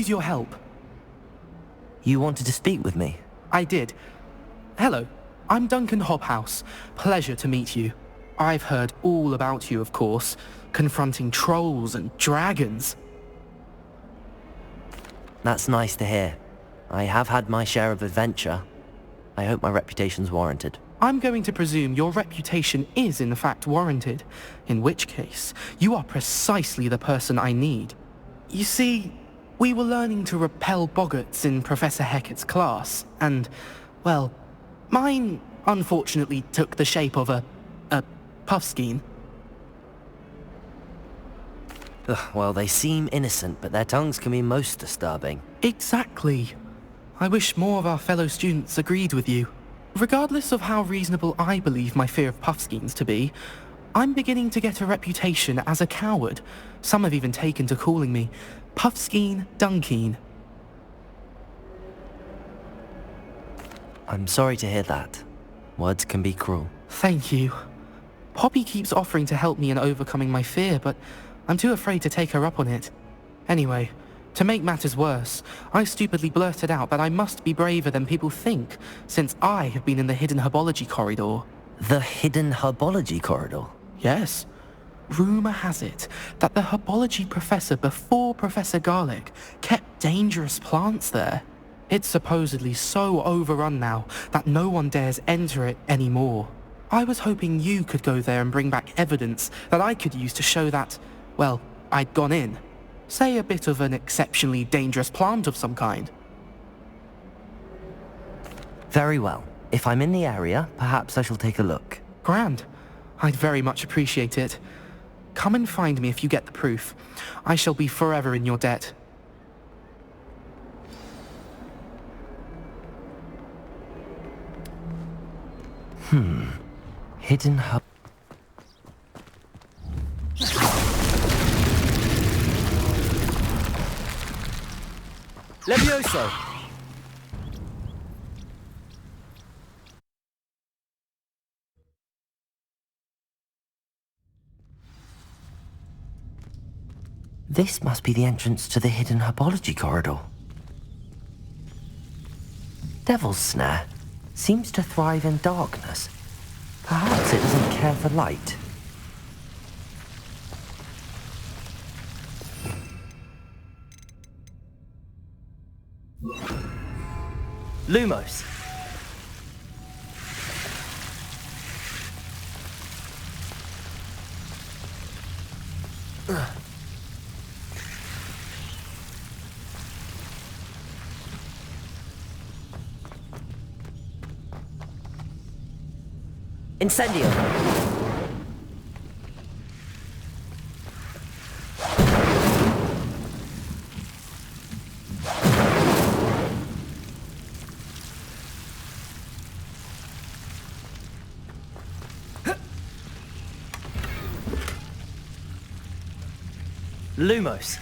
use your help. You wanted to speak with me? I did. Hello, I'm Duncan Hobhouse. Pleasure to meet you. I've heard all about you, of course, confronting trolls and dragons. That's nice to hear. I have had my share of adventure. I hope my reputation's warranted. I'm going to presume your reputation is in fact warranted, in which case, you are precisely the person I need. You see, we were learning to repel boggarts in Professor Hecat's class, and, well, mine unfortunately took the shape of a puffskein. Well, they seem innocent, but their tongues can be most disturbing. Exactly. I wish more of our fellow students agreed with you. Regardless of how reasonable I believe my fear of puffskeins to be, I'm beginning to get a reputation as a coward. Some have even taken to calling me Puffskeen Dunkeen. I'm sorry to hear that. Words can be cruel. Thank you. Poppy keeps offering to help me in overcoming my fear, but I'm too afraid to take her up on it. Anyway, to make matters worse, I stupidly blurted out that I must be braver than people think, since I have been in the hidden herbology corridor. The hidden herbology corridor? Yes. Rumour has it that the herbology professor before Professor Garlic kept dangerous plants there. It's supposedly so overrun now that no one dares enter it anymore. I was hoping you could go there and bring back evidence that I could use to show that, well, I'd gone in. Say a bit of an exceptionally dangerous plant of some kind. Very well. If I'm in the area, perhaps I shall take a look. Grand. I'd very much appreciate it. Come and find me if you get the proof. I shall be forever in your debt. Hidden hub... Levioso! This must be the entrance to the hidden herbology corridor. Devil's Snare seems to thrive in darkness. Perhaps it doesn't care for light. Lumos. Incendio. Lumos.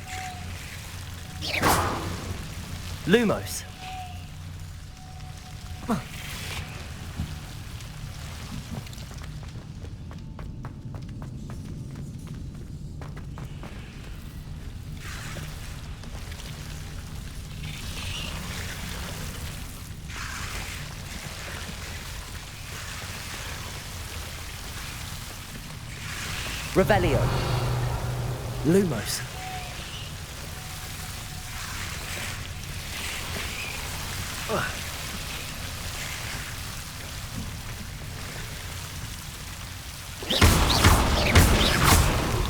Lumos. Revelio. Lumos.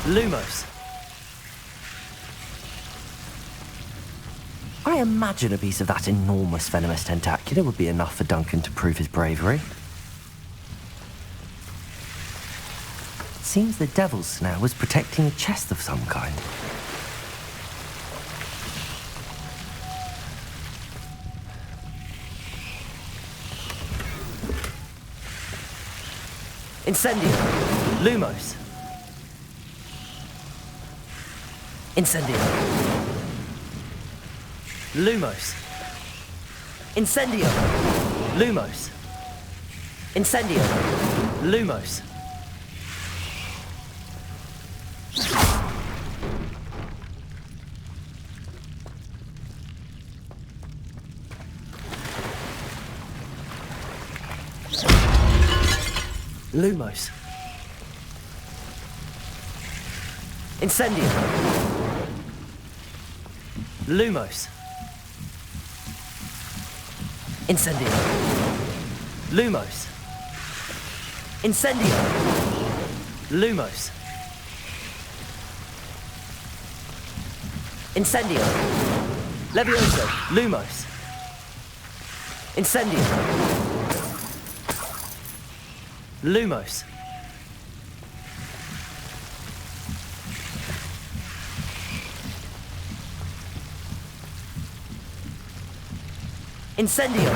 Lumos. I imagine a piece of that enormous venomous tentacula would be enough for Duncan to prove his bravery. Seems the Devil's Snare was protecting a chest of some kind. Incendio. Lumos. Incendio. Lumos. Incendio. Lumos. Incendio. Lumos. Lumos. Incendio. Lumos. Incendio. Lumos. Incendio. Lumos. Incendio. Levioso. Lumos. Incendio. Lumos. Incendio.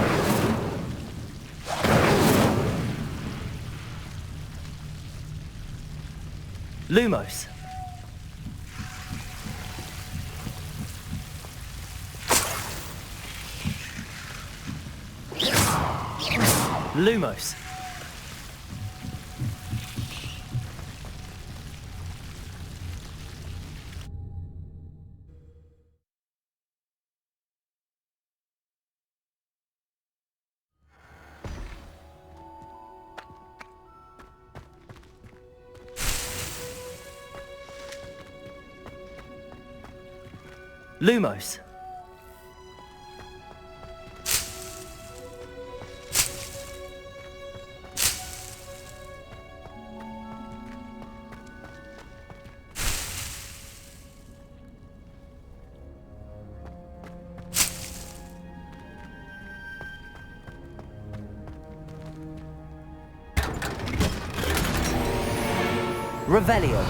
Lumos. Lumos. Lumos. Revelio.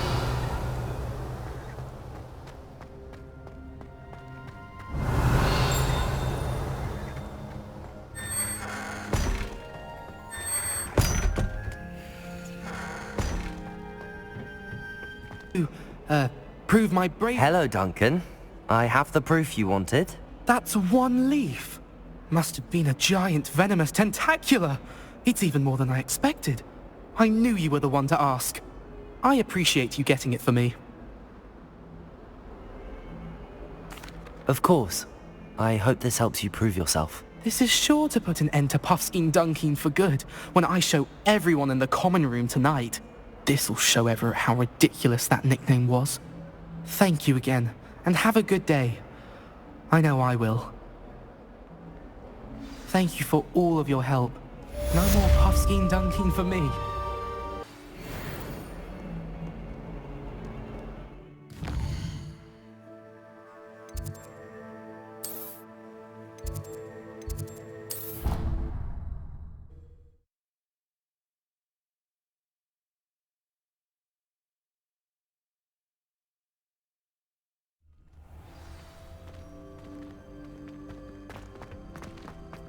Prove my bravery. Hello, Duncan. I have the proof you wanted. That's one leaf. Must have been a giant venomous tentacula. It's even more than I expected. I knew you were the one to ask. I appreciate you getting it for me. Of course. I hope this helps you prove yourself. This is sure to put an end to Puffskein Dunkin for good when I show everyone in the common room tonight. This'll show Everett how ridiculous that nickname was. Thank you again, and have a good day. I know I will. Thank you for all of your help. No more Puffskein Dunkin for me.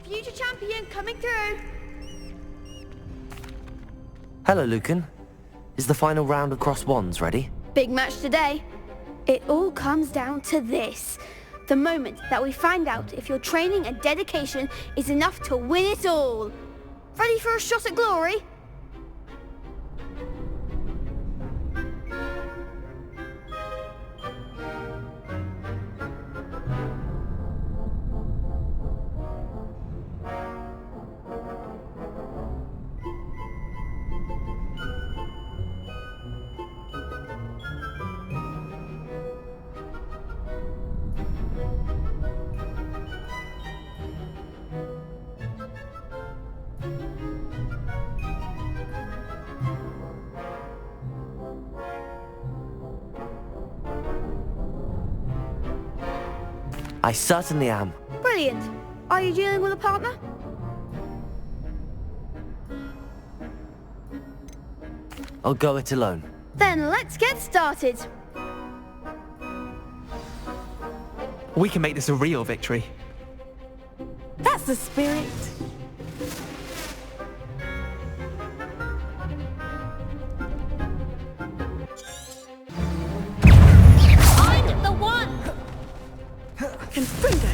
Future champion coming through. Hello, Lucan. Is the final round of Cross Wands ready? Big match today. It all comes down to this. The moment that we find out if your training and dedication is enough to win it all. Ready for a shot at glory? I certainly am. Brilliant. Are you dealing with a partner? I'll go it alone. Then let's get started. We can make this a real victory. That's the spirit. I'm the one! Confringo!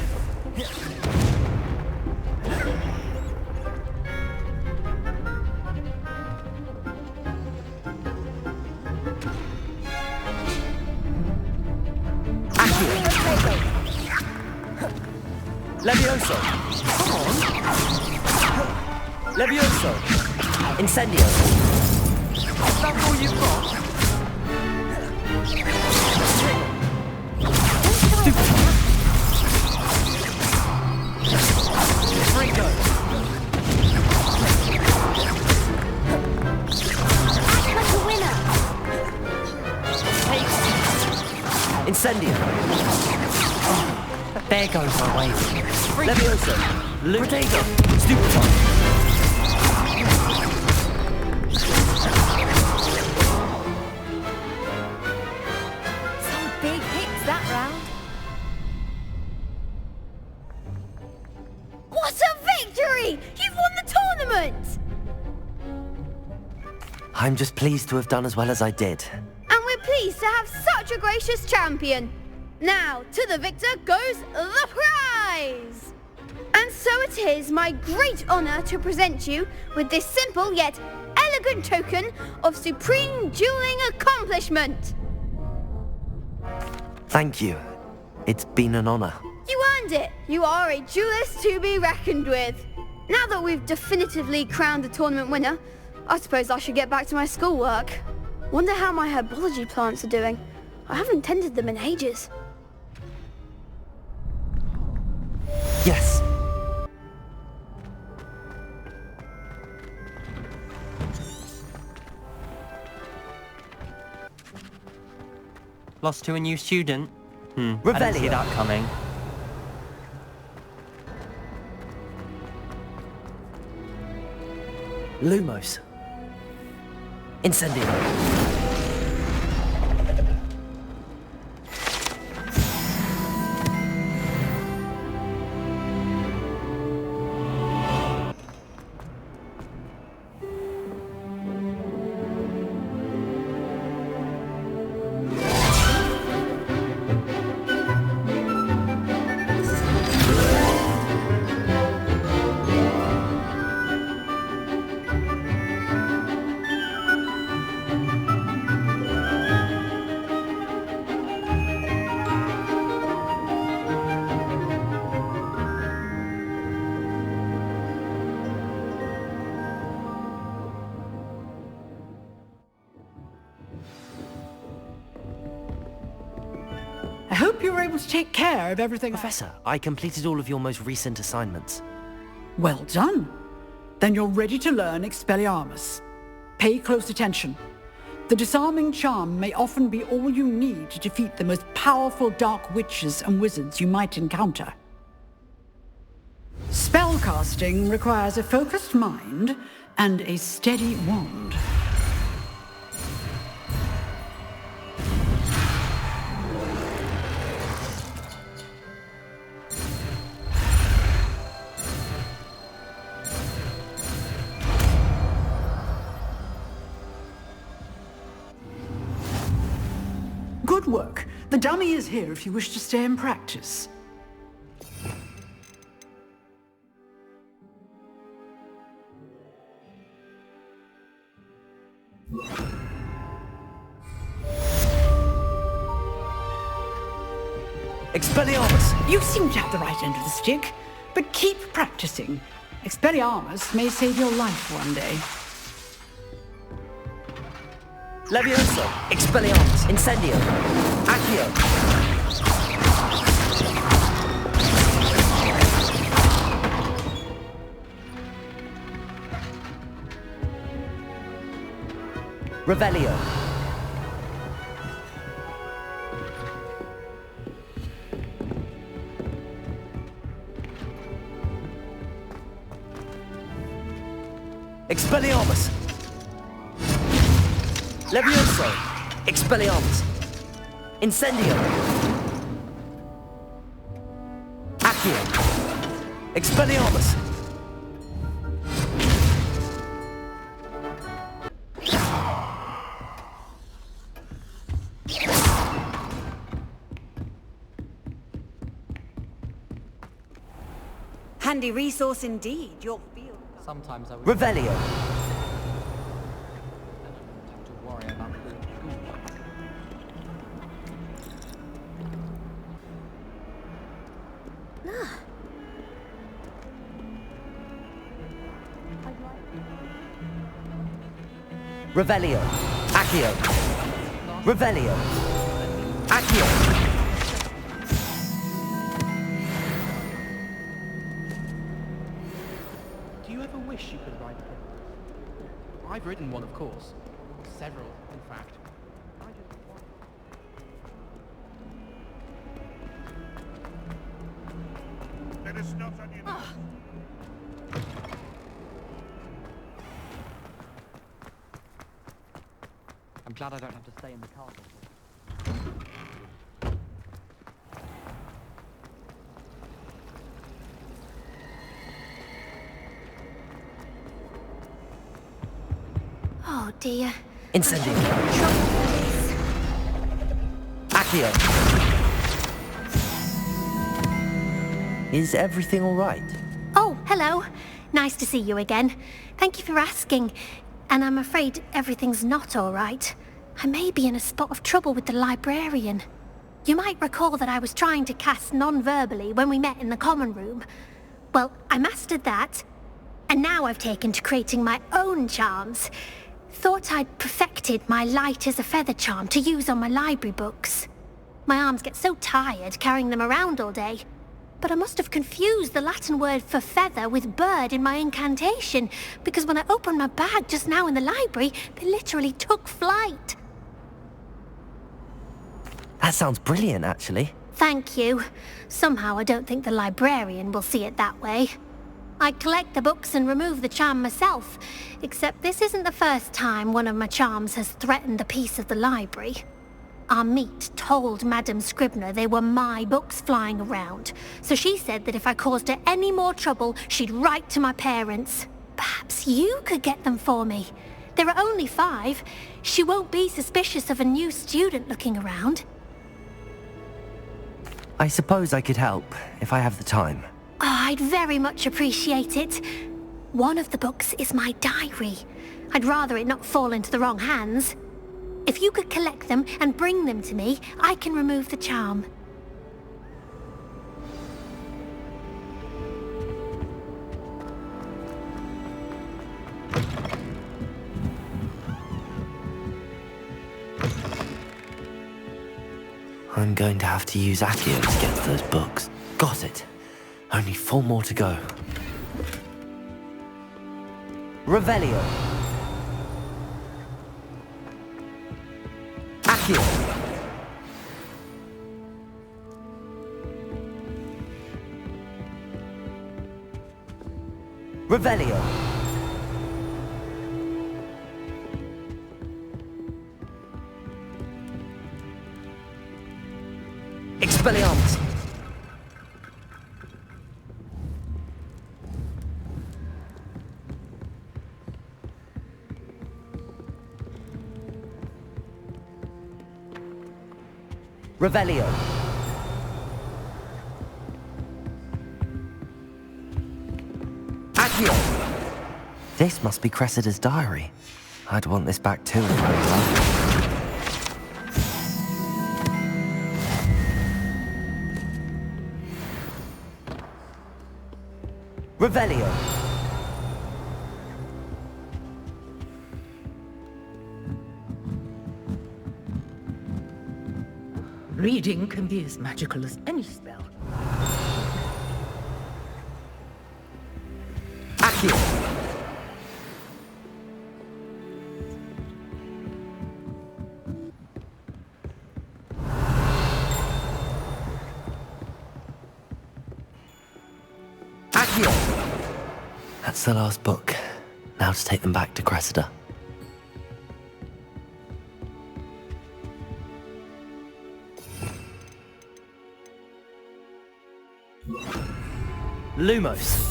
Levioso! Come on! Levioso! Incendio! That's all you've got? Ringo! Act like a winner. Incendio! There goes my wave. Levioso! Potato! Stupefy! Some big hits that round. What a victory! You've won the tournament! I'm just pleased to have done as well as I did. And we're pleased to have such a gracious champion. Now, to the victor goes the prize! And so it is my great honour to present you with this simple yet elegant token of supreme dueling accomplishment. Thank you. It's been an honor. You earned it. You are a duelist to be reckoned with. Now that we've definitively crowned the tournament winner, I suppose I should get back to my schoolwork. Wonder how my herbology plants are doing. I haven't tended them in ages. Yes. Lost to a new student? I didn't see Revelio. that coming. Lumos. Incendio. I hope you were able to take care of everything. Professor, I completed all of your most recent assignments. Well done. Then you're ready to learn Expelliarmus. Pay close attention. The disarming charm may often be all you need to defeat the most powerful dark witches and wizards you might encounter. Spellcasting requires a focused mind and a steady wand. Good work. The dummy is here if you wish to stay and practice. Expelliarmus! You seem to have the right end of the stick, but keep practicing. Expelliarmus may save your life one day. Levioso! Expelliarmus! Incendio! Accio! Revelio! Expelliarmus! Levioso! Expelliarmus! Incendio! Accio! Expelliarmus! Handy resource indeed, your field. Sometimes I would Revelio! have to worry about the school. Revelio. Accio. Revelio. Accio. Do you ever wish you could ride a pony? I've ridden one, of course. Several, in fact. I just want... Let us not on you. I'm glad I don't have to stay in the castle. Oh dear. Incendio. Accio. Is everything all right? Oh, hello. Nice to see you again. Thank you for asking. And I'm afraid everything's not all right. I may be in a spot of trouble with the librarian. You might recall that I was trying to cast non-verbally when we met in the common room. Well, I mastered that, and now I've taken to creating my own charms. Thought I'd perfected my light as a feather charm to use on my library books. My arms get so tired carrying them around all day. But I must have confused the Latin word for feather with bird in my incantation, because when I opened my bag just now in the library, they literally took flight. That sounds brilliant, actually. Thank you. Somehow I don't think the librarian will see it that way. I collect the books and remove the charm myself, except this isn't the first time one of my charms has threatened the peace of the library. Our meet told Madame Scribner they were my books flying around, so she said that if I caused her any more trouble, she'd write to my parents. Perhaps you could get them for me. There are only 5. She won't be suspicious of a new student looking around. I suppose I could help, if I have the time. Oh, I'd very much appreciate it. One of the books is my diary. I'd rather it not fall into the wrong hands. If you could collect them and bring them to me, I can remove the charm. I'm going to have to use Accio to get to those books. Got it. Only 4 more to go. Revelio. Accio. Revelio. Expelliarmus. Revelio. Accio. This must be Cressida's diary. I'd want this back too if I were her. Revelio. Reading can be as magical as any spell. Accio. Accio. That's the last book. Now to take them back to Cressida. Lumos.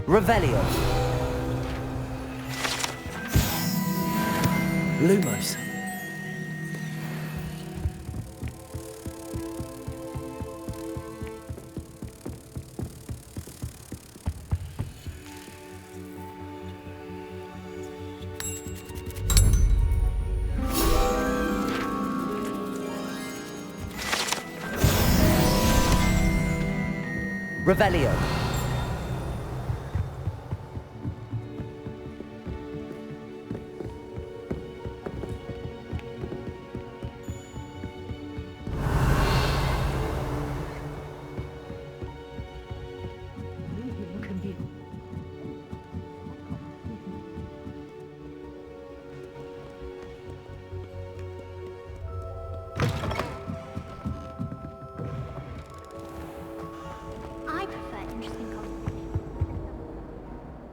Revelio. Lumos. Revelio.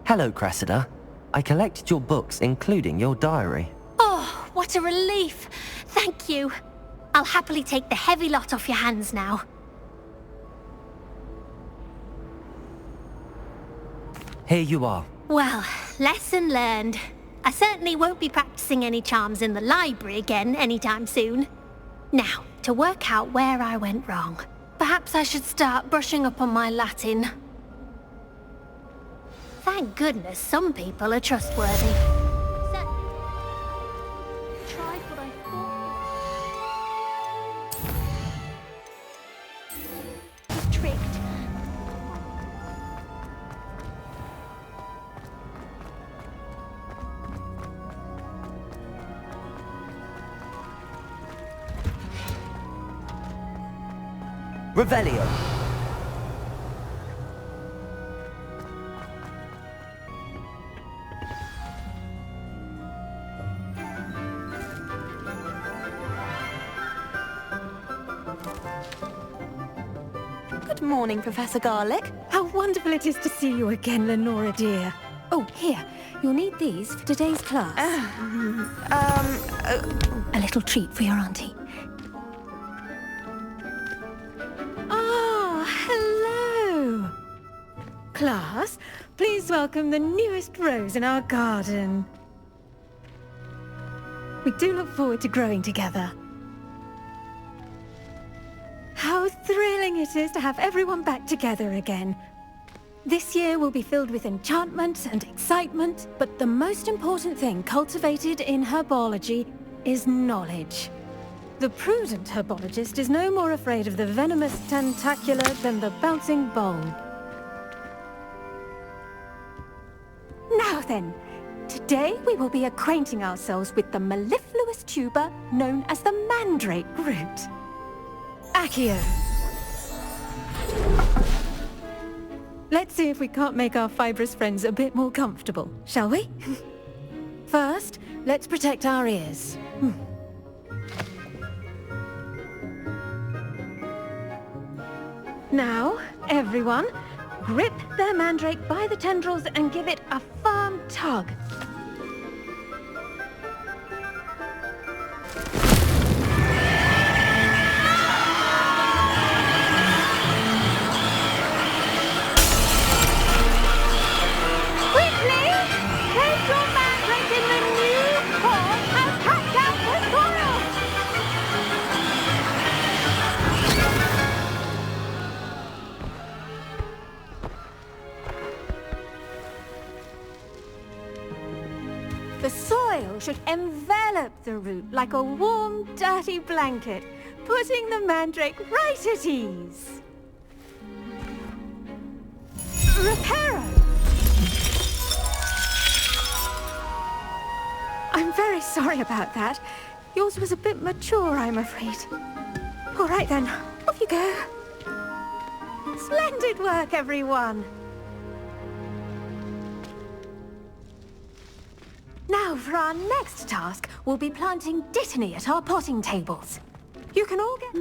Hello, Cressida. I collected your books, including your diary. Oh, what a relief. Thank you. I'll happily take the heavy lot off your hands now. Here you are. Well, lesson learned. I certainly won't be practicing any charms in the library again anytime soon. Now, to work out where I went wrong. Perhaps I should start brushing up on my Latin. Thank goodness some people are trustworthy. Tried what I thought was tricked. Revelio. Good morning, Professor Garlick. How wonderful it is to see you again, Lenora dear. Oh, here. You'll need these for today's class. A little treat for your auntie. Ah, hello. Class, please welcome the newest rose in our garden. We do look forward to growing together. How thrilling it is to have everyone back together again. This year will be filled with enchantment and excitement, but the most important thing cultivated in herbology is knowledge. The prudent herbologist is no more afraid of the venomous tentacula than the bouncing bulb. Now then, today we will be acquainting ourselves with the mellifluous tuber known as the mandrake root. Accio. Let's see if we can't make our fibrous friends a bit more comfortable, shall we? First, let's protect our ears. Now, everyone, grip their mandrake by the tendrils and give it a firm tug. The soil should envelop the root like a warm, dirty blanket, putting the mandrake right at ease. Reparo! I'm very sorry about that. Yours was a bit mature, I'm afraid. All right then, off you go. Splendid work, everyone! Now, for our next task, we'll be planting dittany at our potting tables. You can all get...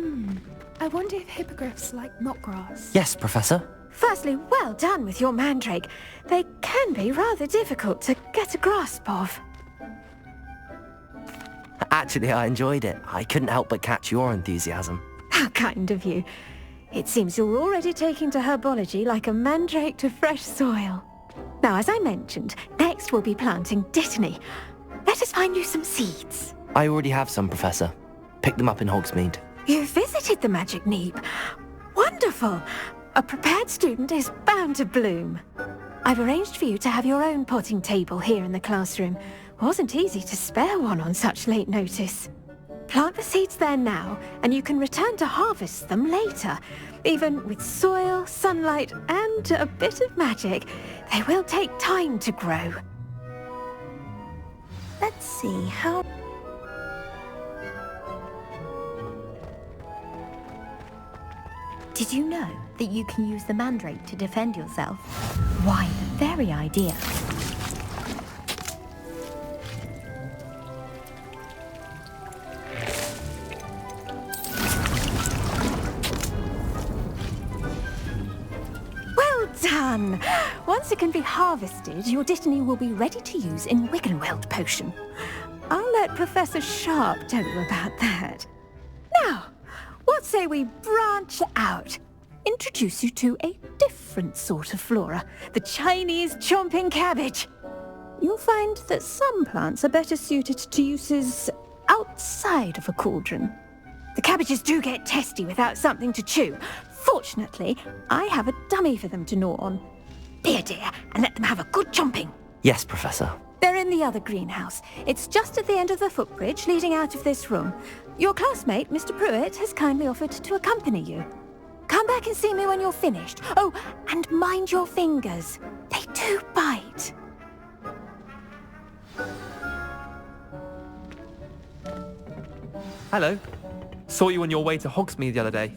I wonder if hippogriffs like knotgrass. Yes, Professor. Firstly, well done with your mandrake. They can be rather difficult to get a grasp of. Actually, I enjoyed it. I couldn't help but catch your enthusiasm. How kind of you. It seems you're already taking to herbology like a mandrake to fresh soil. Now, as I mentioned, next we'll be planting Dittany. Let us find you some seeds. I already have some, Professor. Picked them up in Hogsmeade. You visited the Magic Neep. Wonderful! A prepared student is bound to bloom. I've arranged for you to have your own potting table here in the classroom. Wasn't easy to spare one on such late notice. Plant the seeds there now, and you can return to harvest them later. Even with soil, sunlight, and a bit of magic, they will take time to grow. Let's see, how... Did you know that you can use the mandrake to defend yourself? Why, the very idea. Well done! Once it can be harvested, your Dittany will be ready to use in Wiggenweld potion. I'll let Professor Sharp tell you about that. Now, what say we branch out? Introduce you to a different sort of flora, the Chinese chomping cabbage. You'll find that some plants are better suited to uses outside of a cauldron. The cabbages do get testy without something to chew. Fortunately, I have a dummy for them to gnaw on. Be a dear and let them have a good chomping. Yes, Professor. They're in the other greenhouse. It's just at the end of the footbridge leading out of this room. Your classmate, Mr. Pruitt, has kindly offered to accompany you. Come back and see me when you're finished. Oh, and mind your fingers. They do bite. Hello. Saw you on your way to Hogsmeade the other day.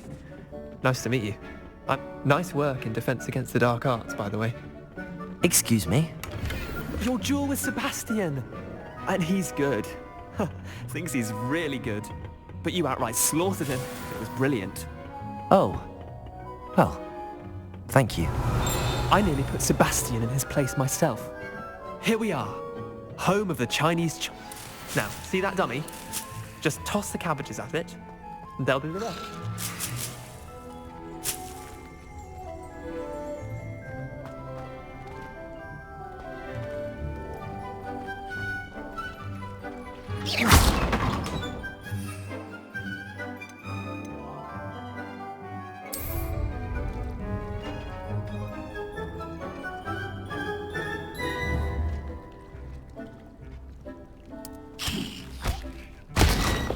Nice to meet you. Nice work in Defense Against the Dark Arts, by the way. Excuse me? Your duel with Sebastian! And he's good. Thinks he's really good. But you outright slaughtered him. It was brilliant. Oh. Well, thank you. I nearly put Sebastian in his place myself. Here we are. Home of the Chinese Now, see that dummy? Just toss the cabbages at it, and they'll do the rest.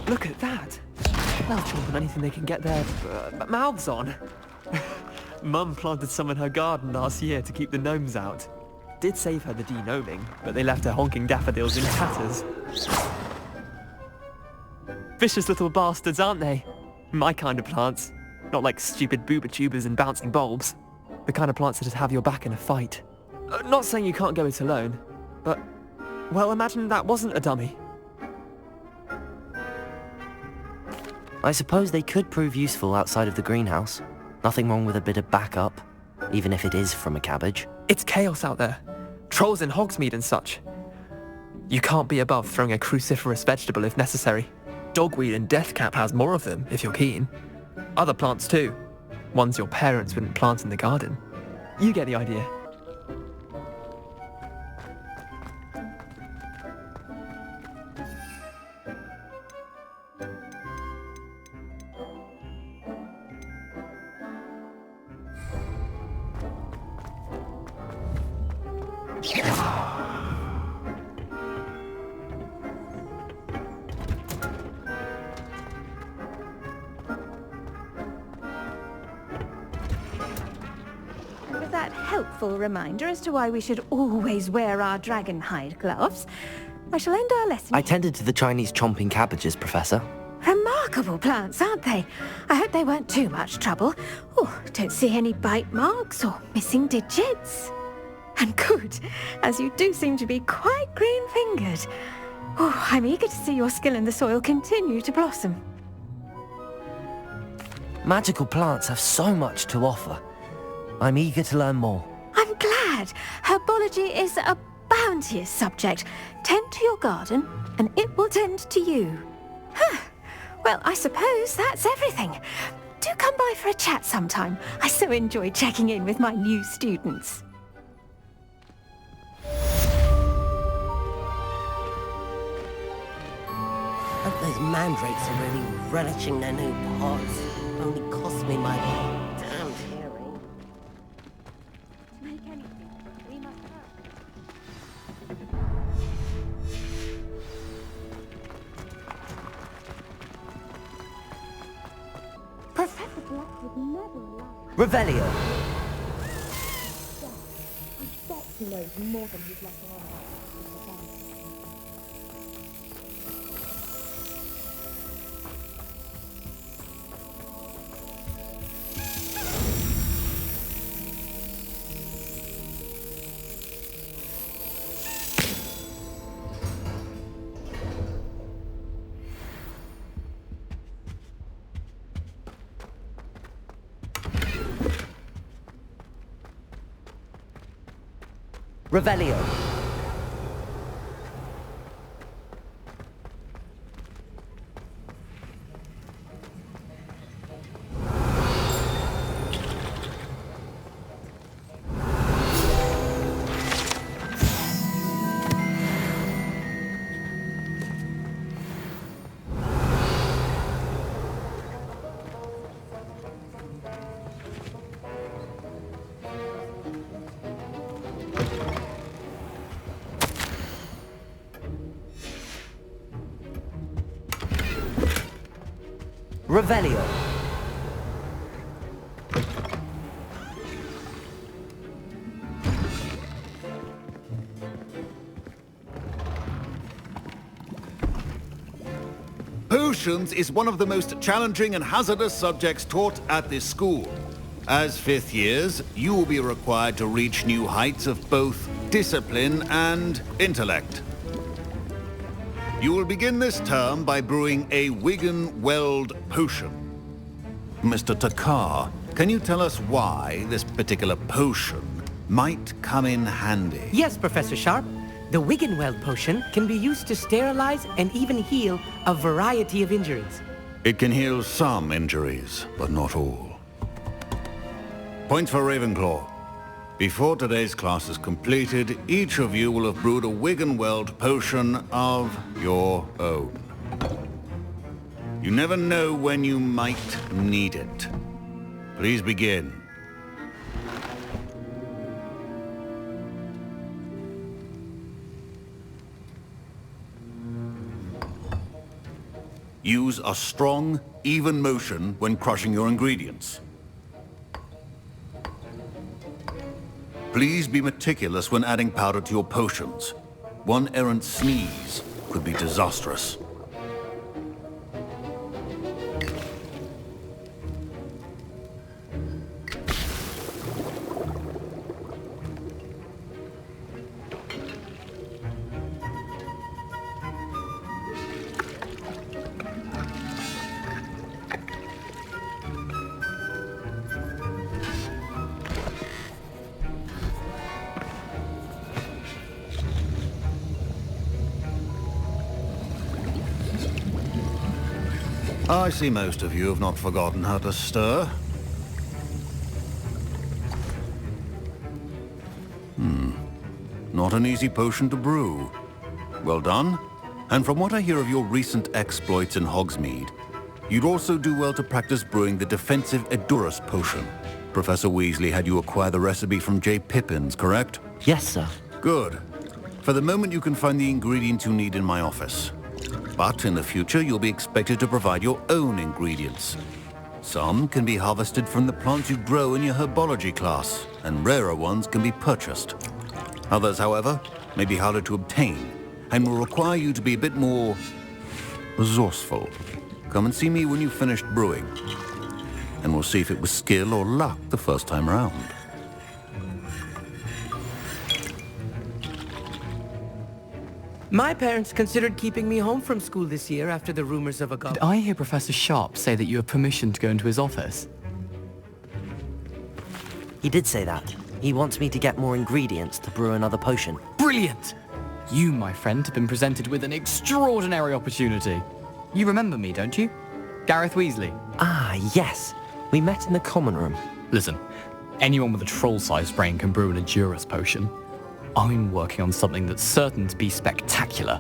Look at that! They'll chomp on anything they can get their mouths on. Mum planted some in her garden last year to keep the gnomes out. Did save her the de-gnoming, but they left her honking daffodils in tatters. Vicious little bastards, aren't they? My kind of plants. Not like stupid booba tubers and bouncing bulbs. The kind of plants that just have your back in a fight. Not saying you can't go it alone, but... well, imagine that wasn't a dummy. I suppose they could prove useful outside of the greenhouse. Nothing wrong with a bit of backup, even if it is from a cabbage. It's chaos out there. Trolls in Hogsmeade and such. You can't be above throwing a cruciferous vegetable if necessary. Dogweed and deathcap has more of them, if you're keen. Other plants too. Ones your parents wouldn't plant in the garden. You get the idea. With that helpful reminder as to why we should always wear our dragon hide gloves, I shall end our lesson. I tended to the Chinese chomping cabbages, Professor. Remarkable plants, aren't they? I hope they weren't too much trouble. Oh, don't see any bite marks or missing digits. And good, as you do seem to be quite green-fingered. Oh, I'm eager to see your skill in the soil continue to blossom. Magical plants have so much to offer. I'm eager to learn more. I'm glad. Herbology is a bounteous subject. Tend to your garden, and it will tend to you. Well, I suppose that's everything. Do come by for a chat sometime. I so enjoy checking in with my new students. mandrakes are really relishing their new pods. Only cost me my damn hearing. To make anything, we must hurry. Professor Black would never allow... Revelio! I bet he knows more than he's letting on about. Revelio! Revelio! Potions is one of the most challenging and hazardous subjects taught at this school. As fifth years, you will be required to reach new heights of both discipline and intellect. You will begin this term by brewing a Wigan-Weld potion. Mr. Takar, can you tell us why this particular potion might come in handy? Yes, Professor Sharp. The Wigan-Weld potion can be used to sterilize and even heal a variety of injuries. It can heal some injuries, but not all. Point for Ravenclaw. Before today's class is completed, each of you will have brewed a Wigan-Weld potion of your own. You never know when you might need it. Please begin. Use a strong, even motion when crushing your ingredients. Please be meticulous when adding powder to your potions. One errant sneeze could be disastrous. I see most of you have not forgotten how to stir. Not an easy potion to brew. Well done. And from what I hear of your recent exploits in Hogsmeade, you'd also do well to practice brewing the defensive Edurus potion. Professor Weasley had you acquire the recipe from J. Pippin's, correct? Yes, sir. Good. For the moment, you can find the ingredients you need in my office. But in the future, you'll be expected to provide your own ingredients. Some can be harvested from the plants you grow in your herbology class, and rarer ones can be purchased. Others, however, may be harder to obtain, and will require you to be a bit more resourceful. Come and see me when you've finished brewing, and we'll see if it was skill or luck the first time around. My parents considered keeping me home from school this year after the rumors of a Did I hear Professor Sharp say that you have permission to go into his office? He did say that. He wants me to get more ingredients to brew another potion. Brilliant! You, my friend, have been presented with an extraordinary opportunity. You remember me, don't you? Gareth Weasley. Ah, yes. We met in the common room. Listen, anyone with a troll-sized brain can brew an Edurus potion. I'm working on something that's certain to be spectacular.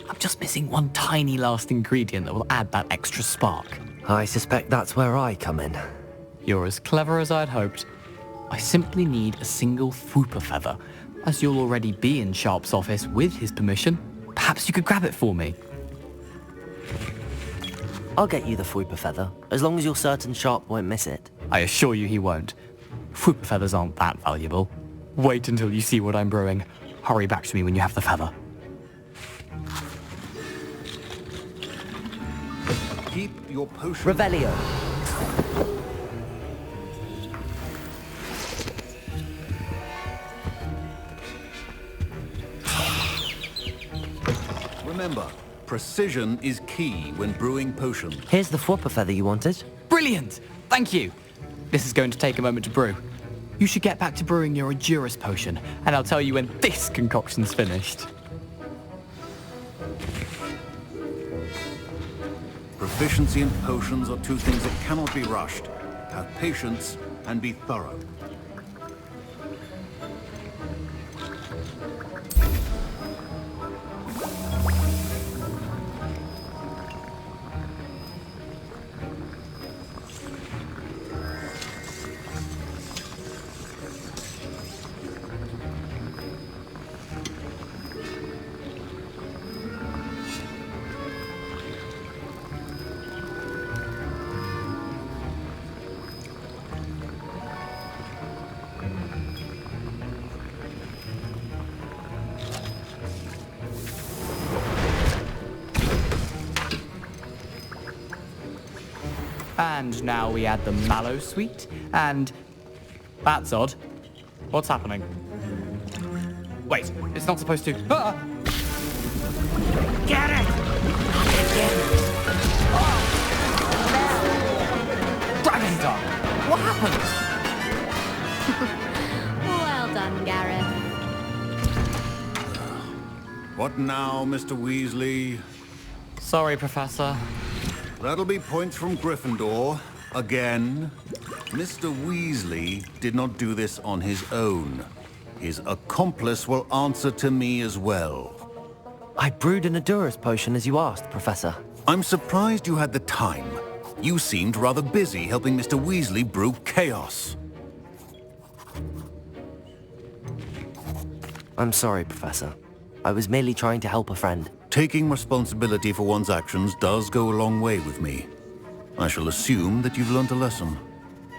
I'm just missing one tiny last ingredient that will add that extra spark. I suspect that's where I come in. You're as clever as I'd hoped. I simply need a single Fwooper feather. As you'll already be in Sharp's office with his permission, perhaps you could grab it for me. I'll get you the Fwooper feather, as long as you're certain Sharp won't miss it. I assure you he won't. Fwooper feathers aren't that valuable. Wait until you see what I'm brewing. Hurry back to me when you have the feather. Keep your potion... Revelio. Remember, precision is key when brewing potions. Here's the Fwooper feather you wanted. Brilliant! Thank you! This is going to take a moment to brew. You should get back to brewing your Endurus potion, and I'll tell you when this concoction's finished. Proficiency and potions are two things that cannot be rushed. Have patience and be thorough. And now we add the mallow sweet, and... That's odd. What's happening? Wait, it's not supposed to... Ah! Get it! Dragon Dog! What happened? Well done, Gareth. What now, Mr. Weasley? Sorry, Professor. That'll be points from Gryffindor. Again. Mr. Weasley did not do this on his own. His accomplice will answer to me as well. I brewed an Endurus potion as you asked, Professor. I'm surprised you had the time. You seemed rather busy helping Mr. Weasley brew chaos. I'm sorry, Professor. I was merely trying to help a friend. Taking responsibility for one's actions does go a long way with me. I shall assume that you've learnt a lesson.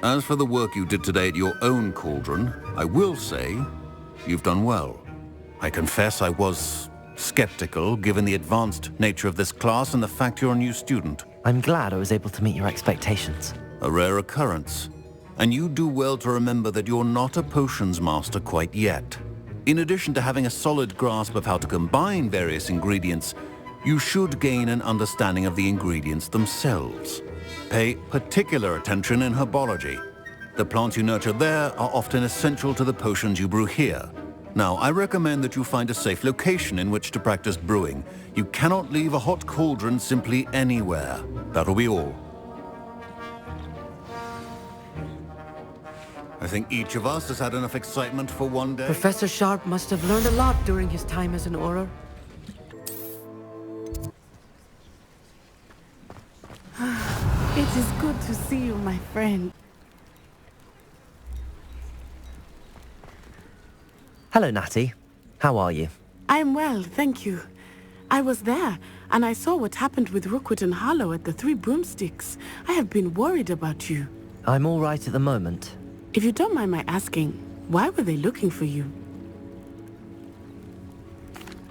As for the work you did today at your own cauldron, I will say you've done well. I confess I was skeptical given the advanced nature of this class and the fact you're a new student. I'm glad I was able to meet your expectations. A rare occurrence. And you do well to remember that you're not a potions master quite yet. In addition to having a solid grasp of how to combine various ingredients, you should gain an understanding of the ingredients themselves. Pay particular attention in herbology. The plants you nurture there are often essential to the potions you brew here. Now, I recommend that you find a safe location in which to practice brewing. You cannot leave a hot cauldron simply anywhere. That'll be all. I think each of us has had enough excitement for one day. Professor Sharp must have learned a lot during his time as an Auror. It is good to see you, my friend. Hello, Natty. How are you? I'm well, thank you. I was there, and I saw what happened with Rookwood and Harlow at the Three Broomsticks. I have been worried about you. I'm all right at the moment. If you don't mind my asking, why were they looking for you?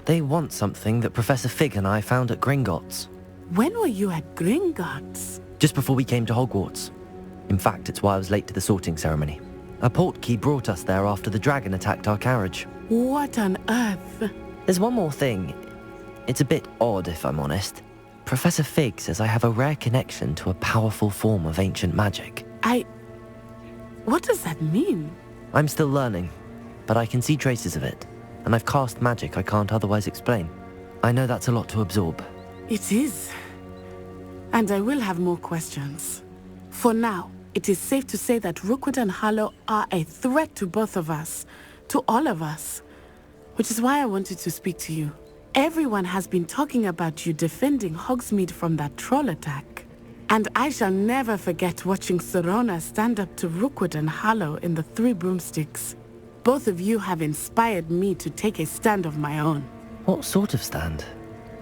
They want something that Professor Fig and I found at Gringotts. When were you at Gringotts? Just before we came to Hogwarts. In fact, it's why I was late to the sorting ceremony. A portkey brought us there after the dragon attacked our carriage. What on earth? There's one more thing. It's a bit odd, if I'm honest. Professor Fig says I have a rare connection to a powerful form of ancient magic. What does that mean? I'm still learning, but I can see traces of it, and I've cast magic I can't otherwise explain. I know that's a lot to absorb. It is. And I will have more questions. For now, it is safe to say that Rookwood and Harlow are a threat to both of us, to all of us. Which is why I wanted to speak to you. Everyone has been talking about you defending Hogsmeade from that troll attack. And I shall never forget watching Serona stand up to Rookwood and Harlow in the Three Broomsticks. Both of you have inspired me to take a stand of my own. What sort of stand?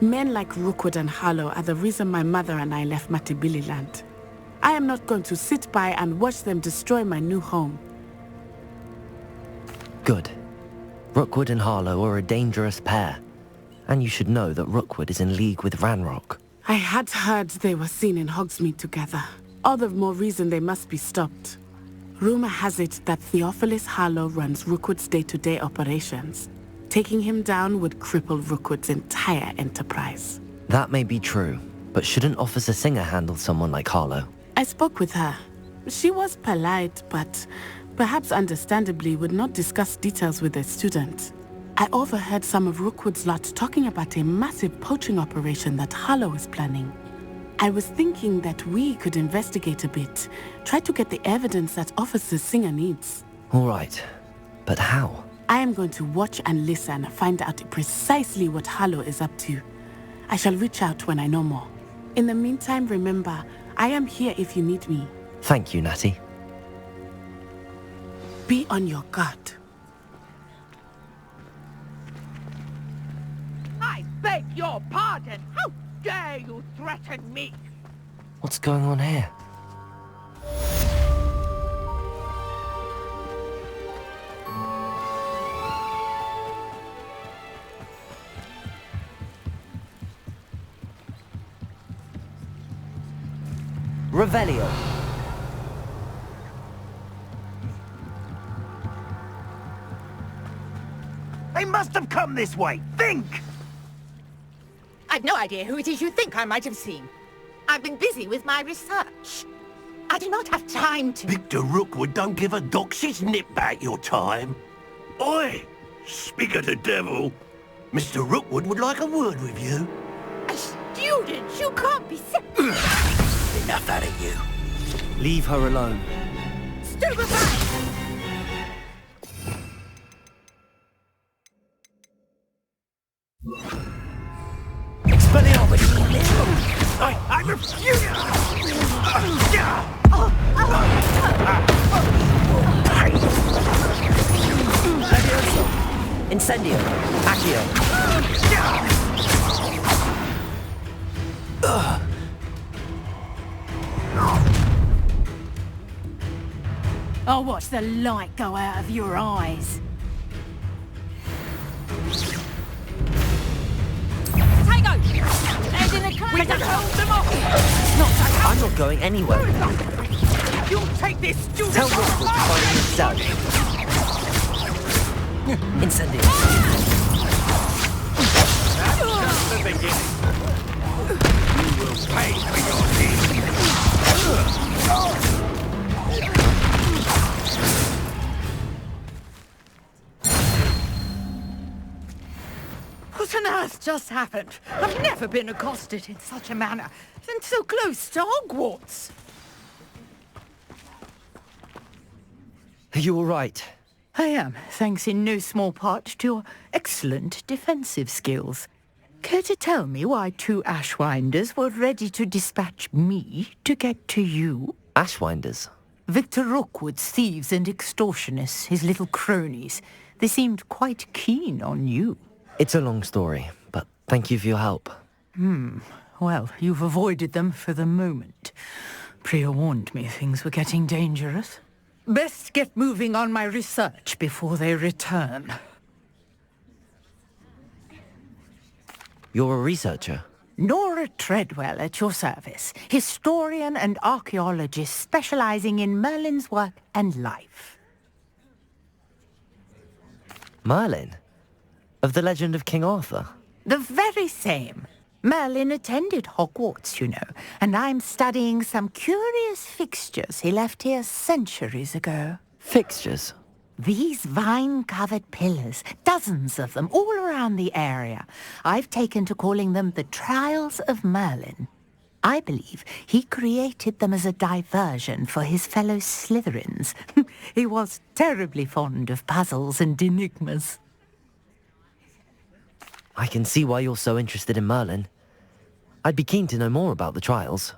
Men like Rookwood and Harlow are the reason my mother and I left Matibili land. I am not going to sit by and watch them destroy my new home. Good. Rookwood and Harlow are a dangerous pair. And you should know that Rookwood is in league with Ranrock. I had heard they were seen in Hogsmeade together. All the more reason they must be stopped. Rumor has it that Theophilus Harlow runs Rookwood's day-to-day operations. Taking him down would cripple Rookwood's entire enterprise. That may be true, but shouldn't Officer Singer handle someone like Harlow? I spoke with her. She was polite, but perhaps understandably would not discuss details with a student. I overheard some of Rookwood's lot talking about a massive poaching operation that Harlow is planning. I was thinking that we could investigate a bit, try to get the evidence that Officer Singer needs. All right, but how? I am going to watch and listen, find out precisely what Harlow is up to. I shall reach out when I know more. In the meantime, remember, I am here if you need me. Thank you, Natty. Be on your guard. I beg your pardon! How dare you threaten me? What's going on here? Revelio. They must have come this way. Think! I've no idea who it is you think I might have seen. I've been busy with my research. I do not have time to... Victor Rookwood don't give a doxy's nip back your time. Oi! Speak of the devil. Mr. Rookwood would like a word with you. A student? You can't be sick. Enough out of you. Leave her alone. Stupefy! I refuse! Incendio. Accio. I'll watch the light go out of your eyes. We can hold them off! I'm not going anywhere. You'll take this student! Tell Rookwood to find himself. Incendio. That's just the beginning. You will pay for your deeds. What on earth just happened? I've never been accosted in such a manner, and so close to Hogwarts. Are you all right? I am, thanks in no small part to your excellent defensive skills. Care to tell me why two Ashwinders were ready to dispatch me to get to you? Ashwinders? Victor Rookwood's thieves and extortionists, his little cronies. They seemed quite keen on you. It's a long story, but thank you for your help. Well, you've avoided them for the moment. Priya warned me things were getting dangerous. Best get moving on my research before they return. You're a researcher? Nora Treadwell at your service. Historian and archaeologist specializing in Merlin's work and life. Merlin? Of the legend of King Arthur? The very same. Merlin attended Hogwarts, you know, and I'm studying some curious fixtures he left here centuries ago. Fixtures? These vine-covered pillars, dozens of them, all around the area. I've taken to calling them the Trials of Merlin. I believe he created them as a diversion for his fellow Slytherins. He was terribly fond of puzzles and enigmas. I can see why you're so interested in Merlin. I'd be keen to know more about the trials.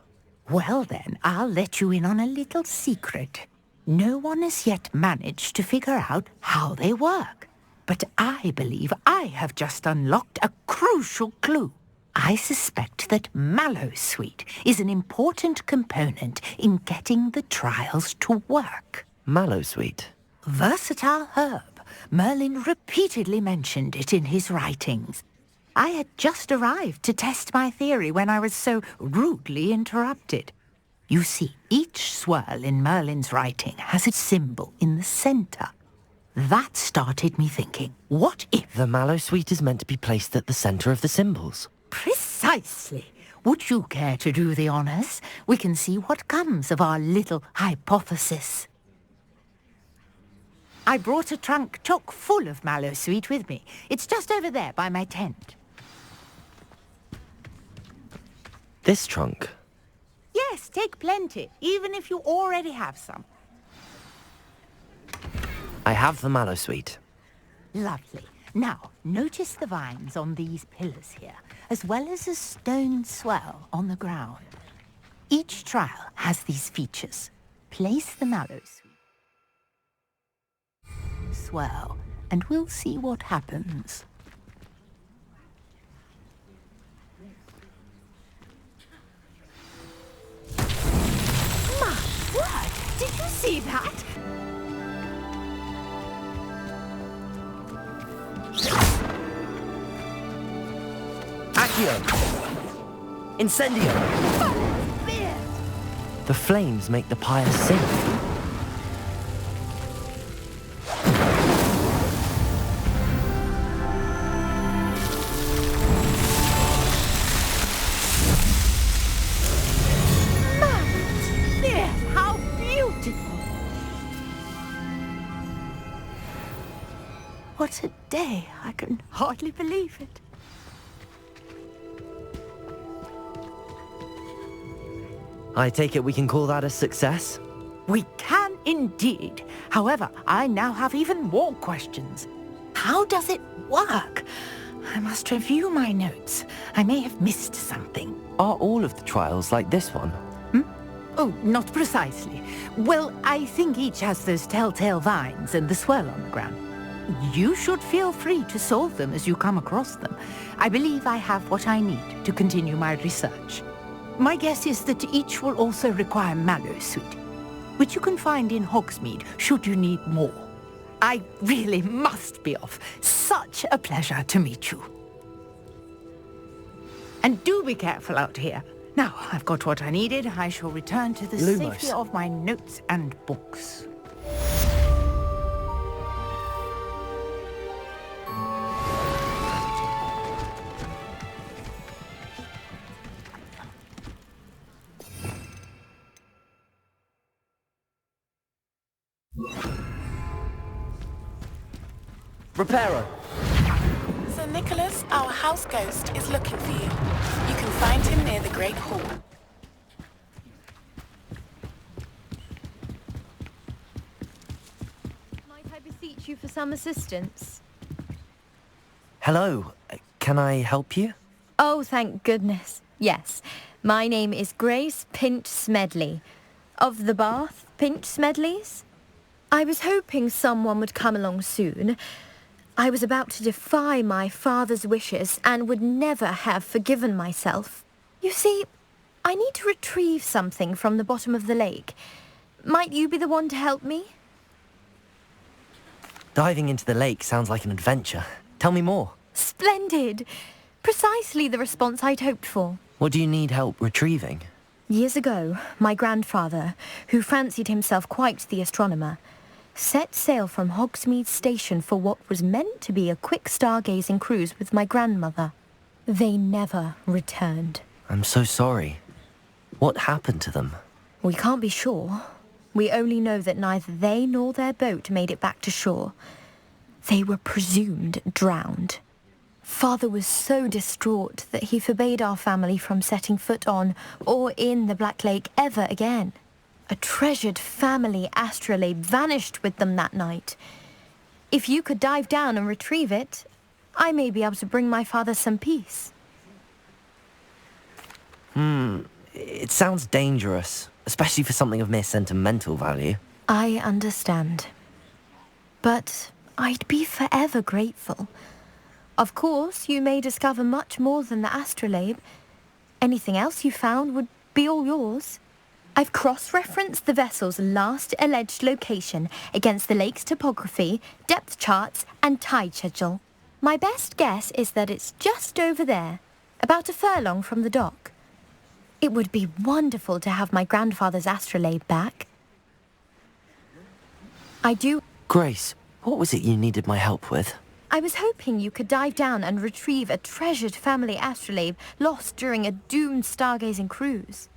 Well then, I'll let you in on a little secret. No one has yet managed to figure out how they work. But I believe I have just unlocked a crucial clue. I suspect that Mallowsweet is an important component in getting the trials to work. Mallowsweet? Versatile herb. Merlin repeatedly mentioned it in his writings. I had just arrived to test my theory when I was so rudely interrupted. You see, each swirl in Merlin's writing has its symbol in the center. That started me thinking, what if... The Mallowsweet is meant to be placed at the center of the symbols. Precisely. Would you care to do the honors? We can see what comes of our little hypothesis. I brought a trunk chock full of Mallowsweet with me. It's just over there by my tent. This trunk? Yes, take plenty, even if you already have some. I have the Mallowsweet. Lovely. Now, notice the vines on these pillars here, as well as a stone swell on the ground. Each trial has these features. Place the Mallowsweet. Swell, and we'll see what happens. My word! Did you see that? Accio! Incendio! The flames make the pyre sing. What a day! I can hardly believe it. I take it we can call that a success? We can indeed. However, I now have even more questions. How does it work? I must review my notes. I may have missed something. Are all of the trials like this one? Oh, not precisely. Well, I think each has those telltale vines and the swirl on the ground. You should feel free to solve them as you come across them. I believe I have what I need to continue my research. My guess is that each will also require Mallowsweet, which you can find in Hogsmeade should you need more. I really must be off. Such a pleasure to meet you. And do be careful out here. Now, I've got what I needed. I shall return to the safety of my notes and books. Reparo! Sir Nicholas, our house ghost, is looking for you. You can find him near the Great Hall. Might I beseech you for some assistance? Hello. Can I help you? Oh, thank goodness. Yes. My name is Grace Pinch Smedley. Of the Bath Pinch Smedleys? I was hoping someone would come along soon. I was about to defy my father's wishes and would never have forgiven myself. You see, I need to retrieve something from the bottom of the lake. Might you be the one to help me? Diving into the lake sounds like an adventure. Tell me more. Splendid! Precisely the response I'd hoped for. What do you need help retrieving? Years ago, my grandfather, who fancied himself quite the astronomer, set sail from Hogsmeade Station for what was meant to be a quick stargazing cruise with my grandmother. They never returned. I'm so sorry. What happened to them? We can't be sure. We only know that neither they nor their boat made it back to shore. They were presumed drowned. Father was so distraught that he forbade our family from setting foot on or in the Black Lake ever again. A treasured family astrolabe vanished with them that night. If you could dive down and retrieve it, I may be able to bring my father some peace. It sounds dangerous, especially for something of mere sentimental value. I understand. But I'd be forever grateful. Of course, you may discover much more than the astrolabe. Anything else you found would be all yours. I've cross-referenced the vessel's last alleged location against the lake's topography, depth charts, and tide schedule. My best guess is that it's just over there, about a furlong from the dock. It would be wonderful to have my grandfather's astrolabe back. I do... Grace, what was it you needed my help with? I was hoping you could dive down and retrieve a treasured family astrolabe lost during a doomed stargazing cruise.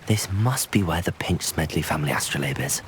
This must be where the Pinch-Smedley family astrolabe is.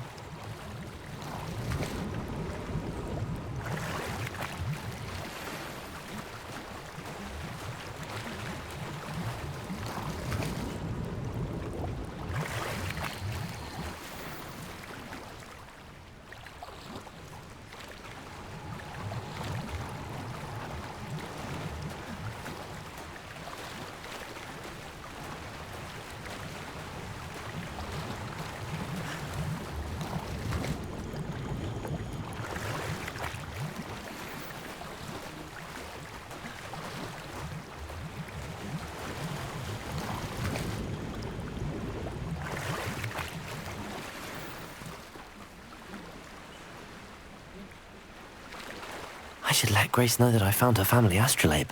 I should let Grace know that I found her family astrolabe.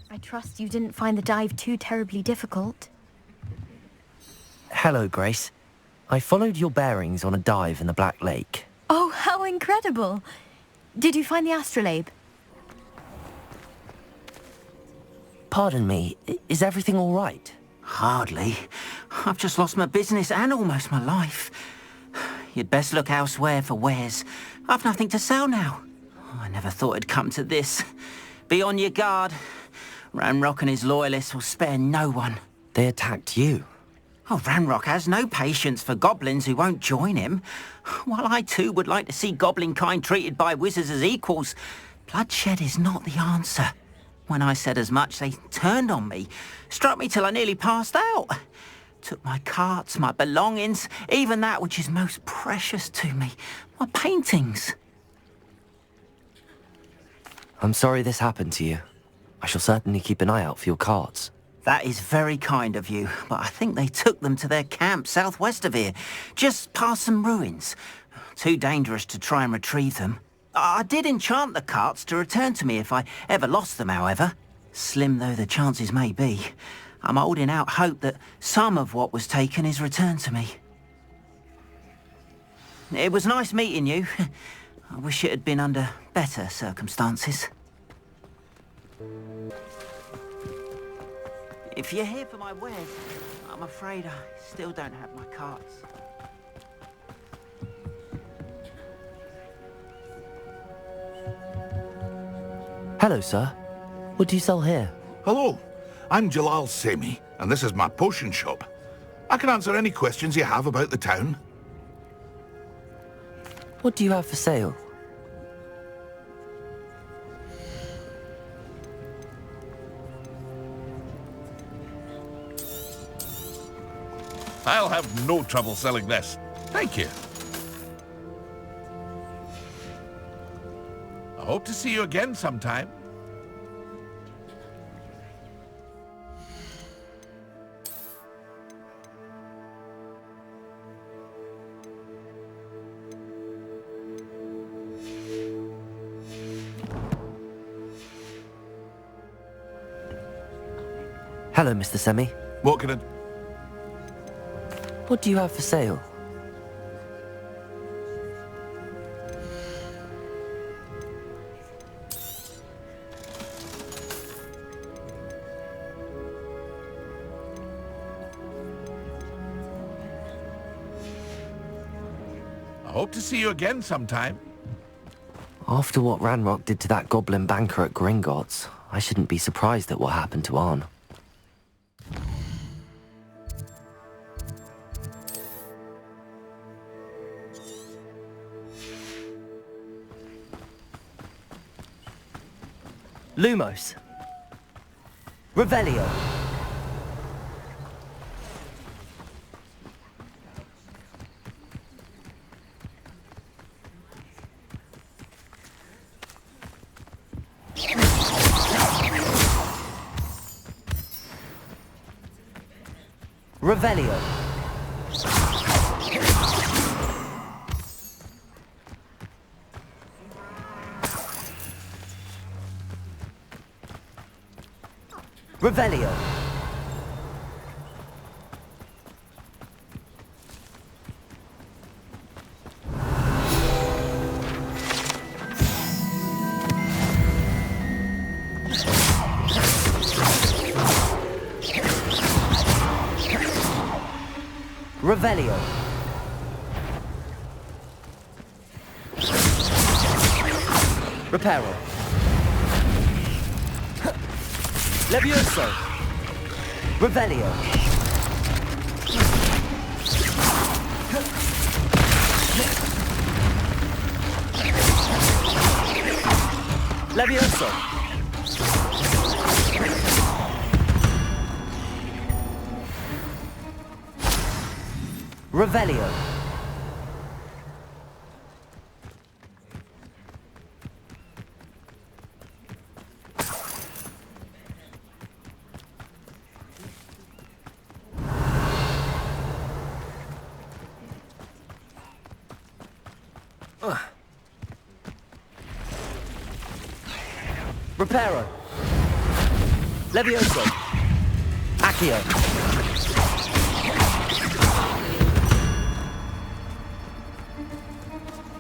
I trust you didn't find the dive too terribly difficult. Hello, Grace. I followed your bearings on a dive in the Black Lake. Oh, how incredible! Did you find the astrolabe? Pardon me, is everything all right? Hardly. I've just lost my business and almost my life. You'd best look elsewhere for wares. I've nothing to sell now. I never thought it'd come to this. Be on your guard. Ranrock and his loyalists will spare no one. They attacked you? Oh, Ranrock has no patience for goblins who won't join him. While I too would like to see goblin kind treated by wizards as equals, bloodshed is not the answer. When I said as much, they turned on me, struck me till I nearly passed out. Took my carts, my belongings, even that which is most precious to me, my paintings. I'm sorry this happened to you. I shall certainly keep an eye out for your carts. That is very kind of you, but I think they took them to their camp southwest of here, just past some ruins. Too dangerous to try and retrieve them. I did enchant the carts to return to me if I ever lost them, however. Slim though the chances may be, I'm holding out hope that some of what was taken is returned to me. It was nice meeting you. I wish it had been under better circumstances. If you're here for my wares, I'm afraid I still don't have my carts. Hello, sir. What do you sell here? Hello, I'm Jalal Semi, and this is my potion shop. I can answer any questions you have about the town. What do you have for sale? I'll have no trouble selling this. Thank you. I hope to see you again sometime. Hello, Mr. Semi. What can I... What do you have for sale? I hope to see you again sometime. After what Ranrock did to that goblin banker at Gringotts, I shouldn't be surprised at what happened to Arn. Lumos. Revelio. Revelio. Revelio. Revelio. Reparo. Levioso. Revelio. Levioso. Revelio. Reparo. Levioso. Accio.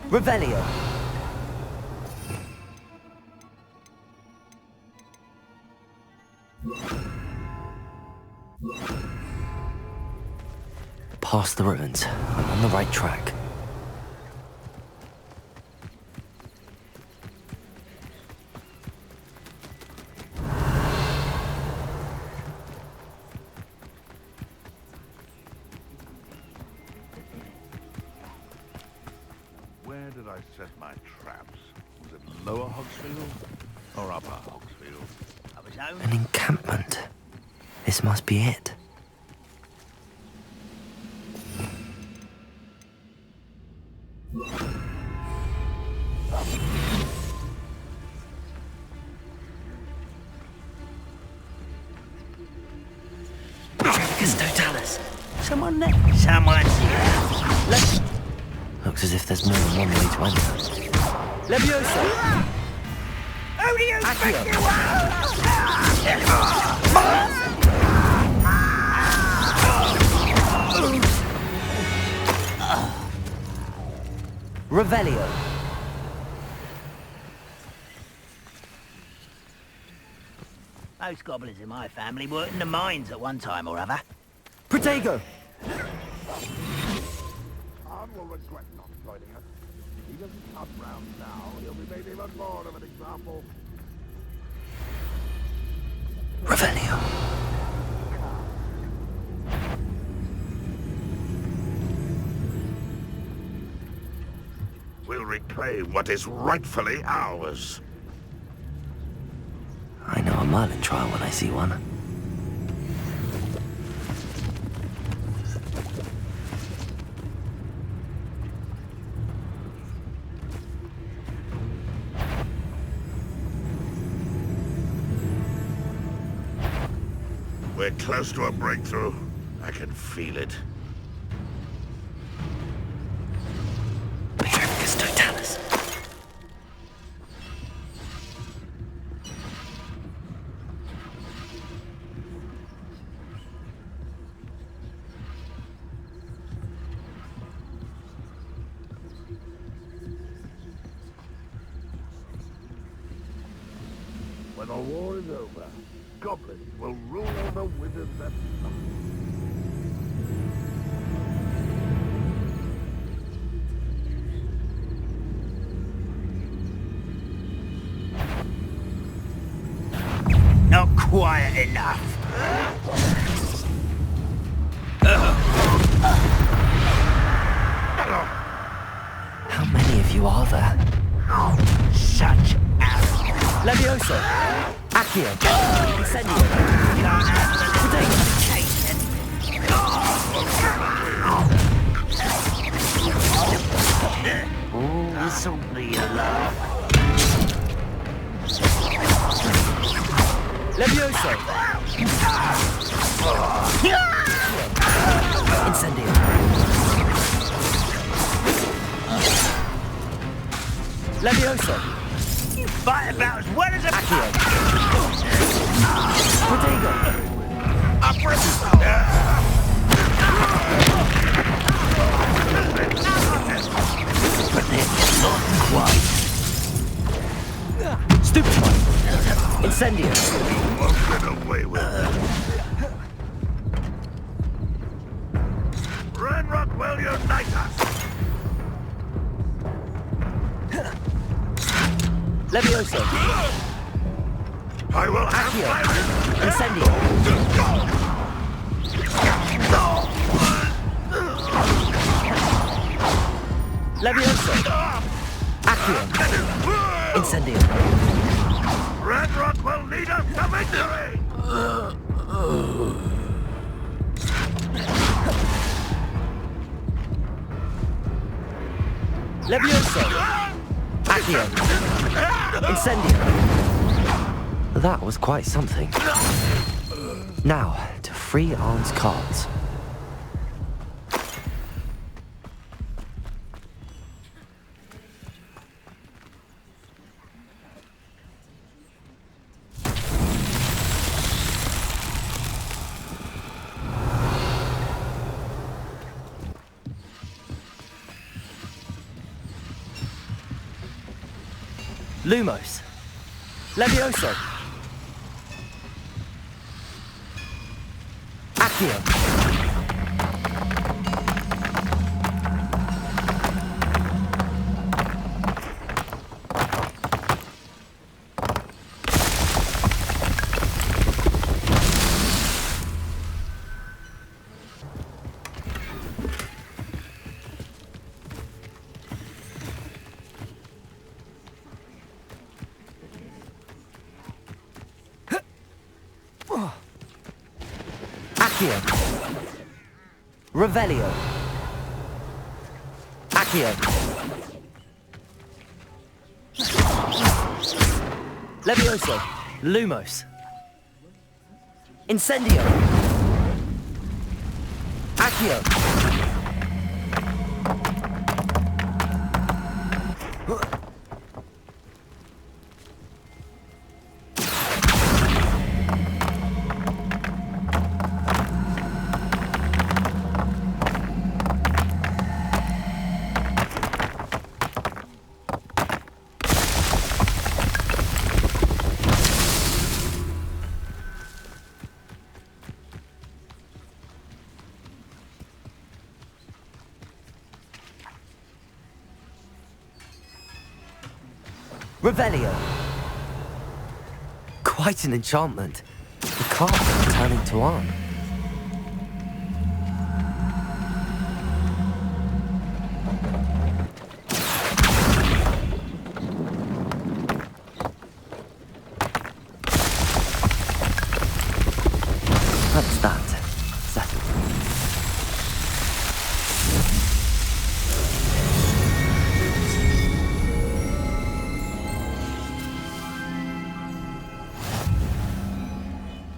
Revelio. Past the ruins. I'm on the right track. Where did I set my traps? Was it Lower Hogsfield or Upper Hogsfield? An encampment. This must be it. Totalis. Someone there. Someone's here. Looks as if there's more than one way to enter. Levioso. Who do you think you Revelio. Most goblins in my family worked in the mines at one time or other. Protego! Arn will regret not joining us. If he doesn't come round now, he'll be made even more of an example. Revelio. We'll reclaim what is rightfully ours. I know a Merlin trial when I see one. We're close to a breakthrough. I can feel it. Totalis. When the war is over, goblins will rule over wizards and Not quiet enough. How many of you are there? Such arrogance. Levioso! Accio! Incendio! Oh, this'll be a laugh. Levioso! Incendio! Levioso! You fight about as well as a Accio! Protego! But it's not quite. Stupefy! Incendio! won't get away with it. Ranrock will unite us! Levioso! I will have Accio! my Incendio! Levioso! Accio! Incendio! Ranrock will lead us to victory! Levioso! Accio! Incendio! That was quite something. Now, to free Arn's cards. Lumos! Levioso! Accio! Accio! Revelio! Accio! Levioso! Lumos! Incendio! Accio! Revelio. Quite an enchantment. The cards are turning to on. That's that. Settled.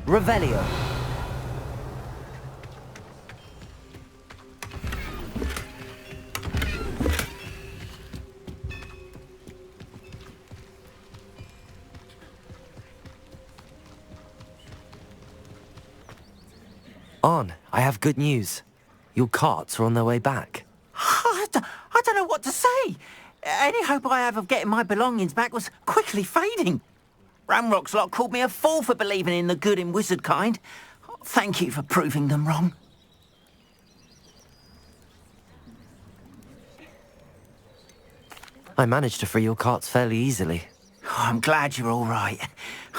Revelio. On, I have good news. Your carts are on their way back. I don't know what to say. Any hope I have of getting my belongings back was quickly fading. Ramrock's lot called me a fool for believing in the good in wizard kind. Thank you for proving them wrong. I managed to free your carts fairly easily. Oh, I'm glad you're all right.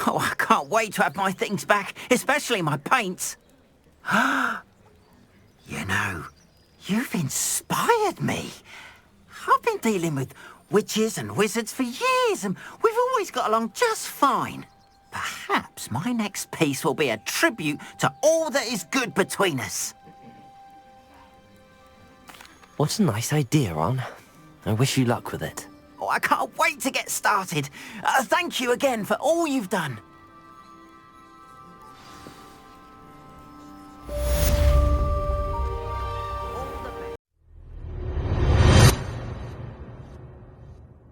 Oh, I can't wait to have my things back, especially my paints. You know, you've inspired me. I've been dealing with witches and wizards for years, and we've always got along just fine. Perhaps my next piece will be a tribute to all that is good between us. What a nice idea, On. I wish you luck with it. Oh, I can't wait to get started. Thank you again for all you've done.